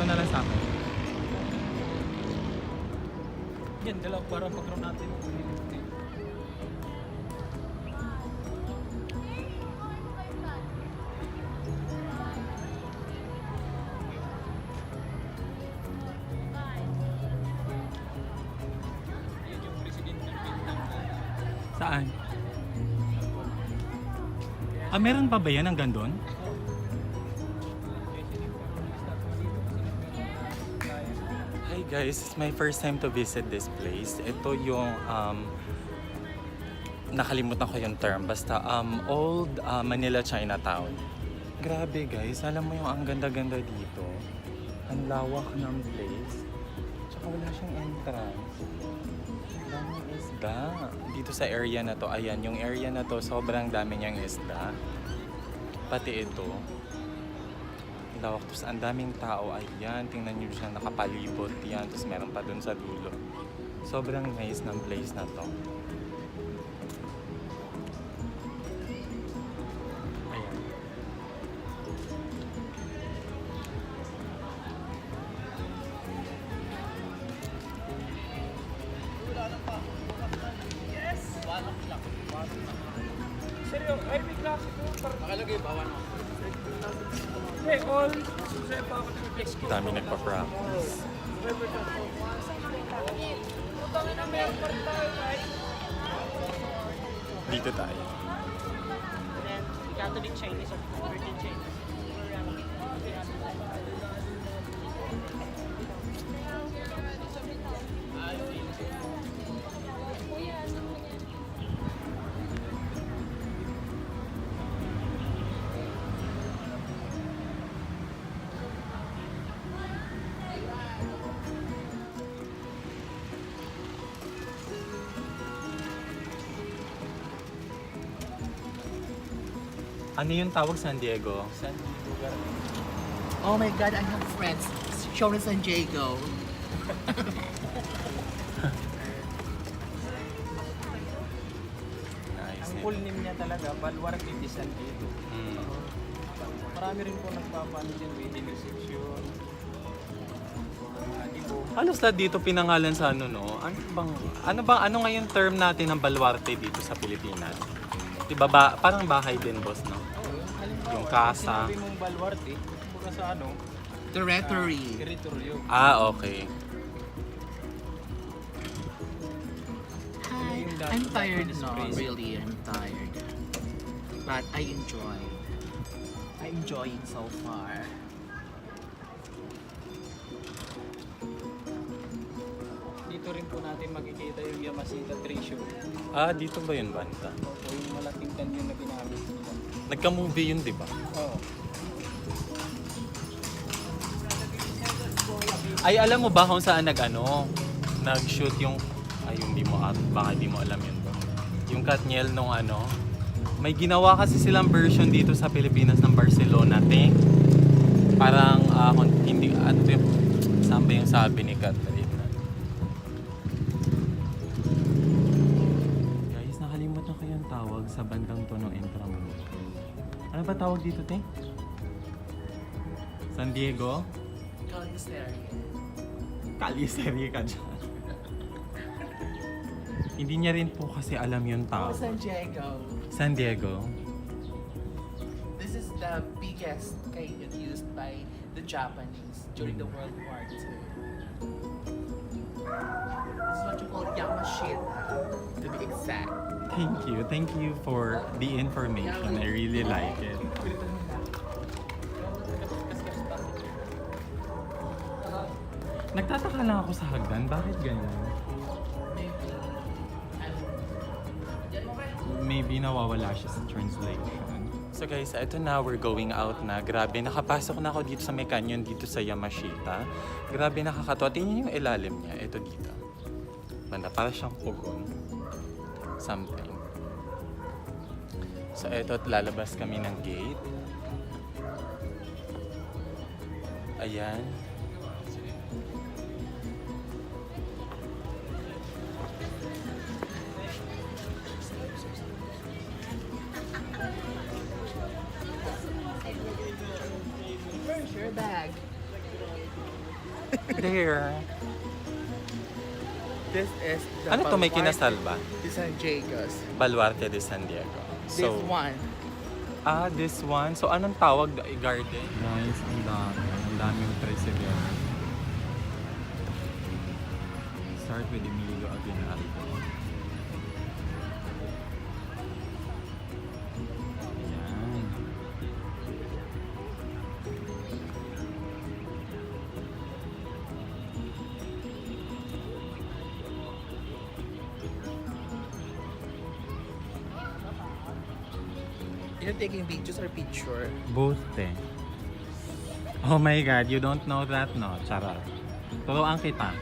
na lang sa akin. Yan, dalaw para pag-round natin. Yan yung president ng Vietnam. Saan? Ah, meron pa ba yan hanggang doon? Hi guys, it's my first time to visit this place. Ito yung nakalimutan ko yung term. Basta old Manila Chinatown. Grabe guys, alam mo yung ang ganda-ganda dito. Ang lawak ng place. Tsaka wala siyang entrance. Ang daming isda. Dito sa area na to, ayan, yung area na to, sobrang dami niyang isda. Pati ito. Lawak. Tapos ang daming tao. Ayan, tingnan nyo siya, nakapalibot yan. Tapos meron pa dun sa dulo. Sobrang nice ng place na to. Ayan. Seryo, ay may klase ko. Nakalagay ba? Ano? Hey, all. Susaya pa ako ng flex ko. Dami nagpa-practice. Utangin na meron pa rin tayo, right? Dito tayo. Then, Catholic Chinese or Virgin Chinese. Ano yung tawag San Diego? San lugar? Oh my God, I have friends. Show in San Diego. Nice. Ang full name niya talaga, Baluarte de San Diego. Mm. Marami rin po nagpapaano dyan, wedding reception. Mga dibo. Halos lahat dito pinangalan sa ano, no? Ano ngayon term natin ng baluarte dito sa Pilipinas? Diba ba, parang bahay din, boss, no? Halimbawa, Yung casa. Sinabi mong Baluarte, kumbaga sa ano, Territory. teritoryo. Ah, okay. Hi. Yung dati- I'm tired Japanese now. phrase. Really, I'm tired. But I enjoy. I'm enjoying so far. Dito rin po natin makikita yung Yamashita Treasure. Ah, dito ba yun, banda? O yung malaking canyon na ginamit nila. Nagka-movie yun, di ba? Oo. Ay, alam mo ba kung saan nag-shoot yung, ay, hindi mo, baka hindi mo alam yun. Yung Katniel nung may ginawa kasi silang version dito sa Pilipinas ng Barcelona, te. Parang, hindi, saan ba yung sabi ni Catherine? Guys, nakalimutan ko yung tawag sa bandang to ng Intramuros. Ano ba tawag dito, te? San Diego? Kaliserie ka dyan. Hindi niya rin po kasi alam yung Oh, tawag. San Diego. San Diego? This is the biggest canyon used by the Japanese during the World War II. This is what you call Yamashita, to be exact. Thank you for the information. I really like it. Nagtataka lang ako sa hagdan. Bakit ganyan? Maybe nawawala siya sa translation. So guys, ito na, we're going out na. Grabe, nakapasok na ako dito sa may canyon dito sa Yamashita. Grabe, nakakatawa. Tingnan yung ilalim niya. Ito dito. Banda, para siyang pugon. Something. So ito, lalabas kami ng gate. Ayan. Where's your bag? There. This is the Ano to, may Baluarte kinasal ba? de San Diego. Baluarte de San Diego. This one. This one. So, anong tawag? Garden? Guys, ang dami. Ang daming president. Start with Emilio Aguinaldo. Ayan. You're taking pictures or picture? Both eh. Oh my God, you don't know that, no? Charot. Turuan kita.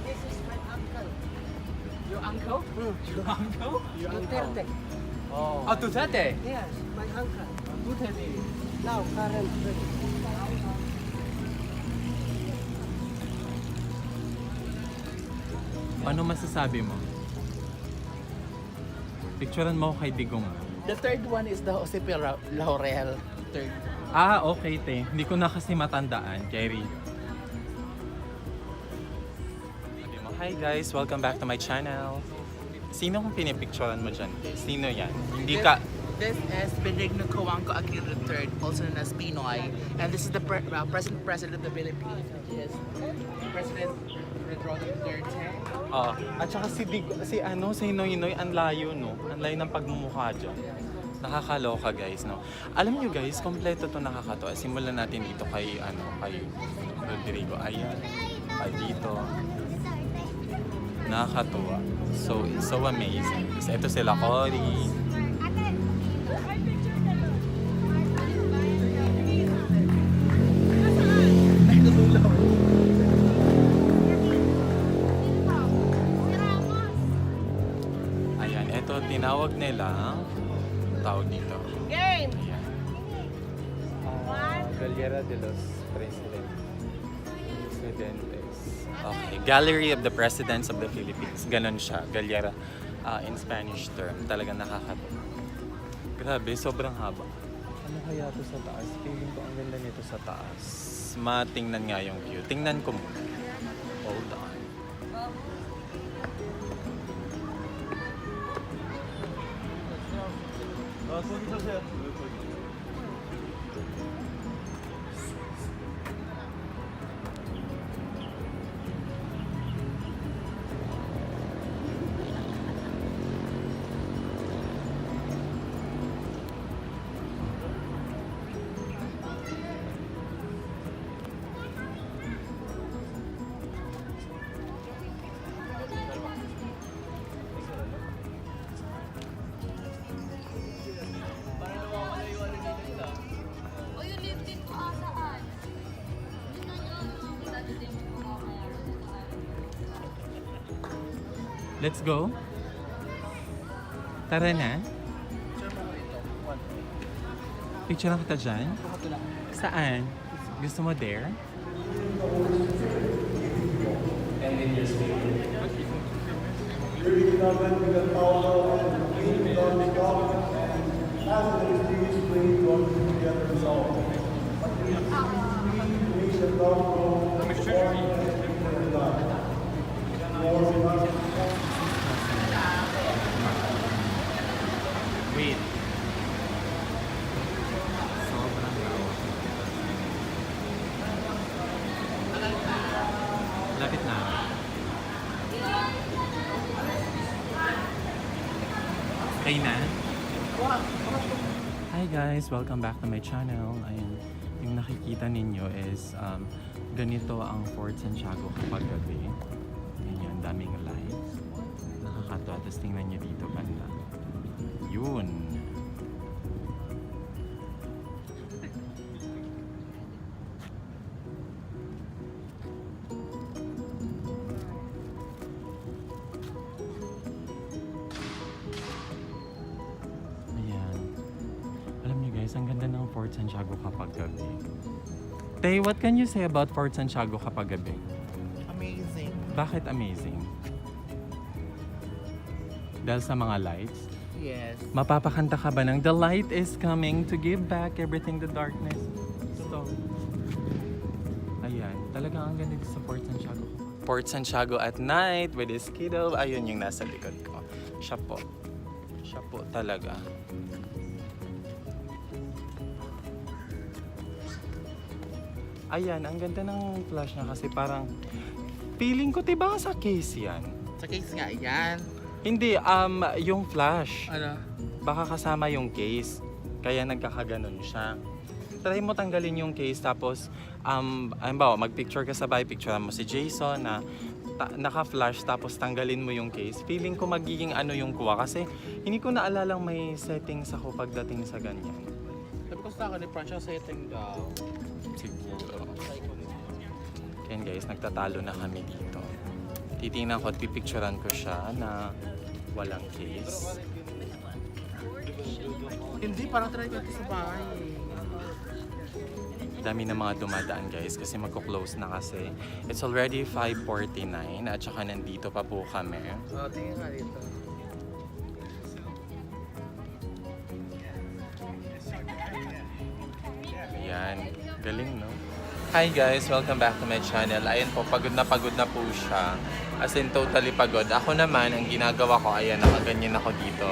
This is my uncle. Your uncle? Your uncle? Your Duterte. Oh. Oh, Duterte? Yes, my uncle. Duterte. Now, current president. Ano masasabi mo? Picturean mo ako kay Digong. The third one is the Jose P. Laurel. Third. Okay, te. Hindi ko na kasi matandaan, Kerry. Hi guys, welcome back to my channel. Sino kung pinipicturean mo dyan? Sino yan? Hindi ka... This is Benigno Cojuangco Aquino III, also known as Pinoy. And this is the present president of the Philippines, which is President Rodrigo Duterte. At saka si Noynoy, ang layo, no? Ang layo ng pagmumukha dyan. Nakakaloka guys, no? Alam nyo guys, kompleto to nakakatawa. Simulan natin dito kay Rodrigo. Ayan. Ay dito. Nakakatuwa. So amazing. Kasi ito sila Cory. Ayan, ito tinawag nila. Tawag dito. Game! Ayan. Galera de los Presidentes. Okay, Gallery of the Presidents of the Philippines. Ganon siya, Galera. In Spanish term, talagang nakakatawa. Grabe, sobrang haba. Ano kaya to sa taas? Feeling ko ang ganda nito sa taas. Matingnan nga yung view. Tingnan ko muna. Hold on. Let's go. Tara na. Picture lang kita dyan. Saan? Gusto mo there? Wait. Sobrang lawak. Lapit na. Okay na? Hi guys! Welcome back to my channel. Ayan. Yung nakikita ninyo is ganito ang Fort Santiago kapag gabi. Ayan, daming lights. Nakakatawa. Tapos tingnan nyo dito banda. Yun. ang ganda ng Fort Santiago kapag gabi. Tay, what can you say about Fort Santiago kapag gabi? Amazing. Bakit amazing? Dahil sa mga lights? Yes. Mapapakanta ka ba ng The light is coming to give back everything the darkness stole? Ayan, talagang ang ganda dito sa Fort Santiago. Fort Santiago at night with his kiddo. Ayun yung nasa likod ko. Siya po. Siya po talaga. Ayan, ang ganda ng flash niya kasi parang feeling ko, diba sa case yan? Sa case nga, yan. Hindi, yung flash. Ano? Baka kasama yung case. Kaya nagkakaganon siya. Try mo tanggalin yung case tapos, halimbawa, mag-picture ka sa bahay, picturean mo si Jason na naka-flash tapos tanggalin mo yung case. Feeling ko magiging ano yung kuha kasi hindi ko naalalang may settings ako pagdating sa ganyan. Sabi ko sa akin, ni Francia setting daw. Siguro. Yan guys, nagtatalo na kami dito. Titingnan ko at pipicturean ko siya na walang case. Hindi, parang try ko ito sa bahay. Dami na mga dumadaan guys kasi magko-close na kasi. It's already 5:49 at saka nandito pa po kami. So, tingin nga dito. Ayan, galing no? Hi guys, welcome back to my channel. Ayan po, pagod na po siya. As in, totally pagod. Ako naman, ang ginagawa ko, ayan, nakaganyan ako dito.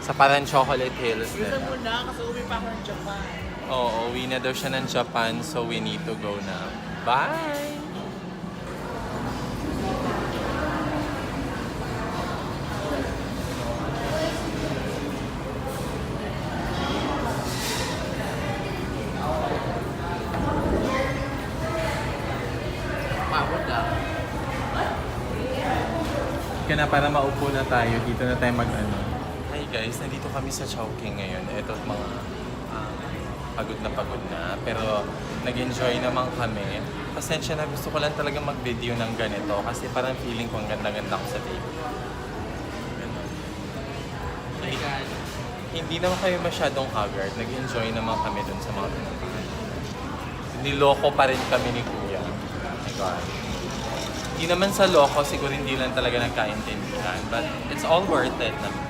Sa parang Chocolate Hills Isa na. muna kasi uwi pa ako ng Japan. Oo, uwi na daw siya ng Japan, so we need to go na. Bye! Pagod ah. Ka na para maupo na tayo, dito na tayo mag-ano. Hi guys, nandito kami sa Chowking ngayon. Ito mga pagod na, pero nag-enjoy naman kami. Pasensya na, gusto ko lang talaga mag-video ng ganito kasi parang feeling ko ang ganda-ganda ko sa table. Ganun. My God. Hindi naman kayo masyadong haggard. Nag-enjoy naman kami dun sa mga pinuntahan. Niloko pa rin kami ni Kuya. Oh my God. Hindi naman sa loko, siguro hindi lang talaga nagkaintindihan. But it's all worth it naman.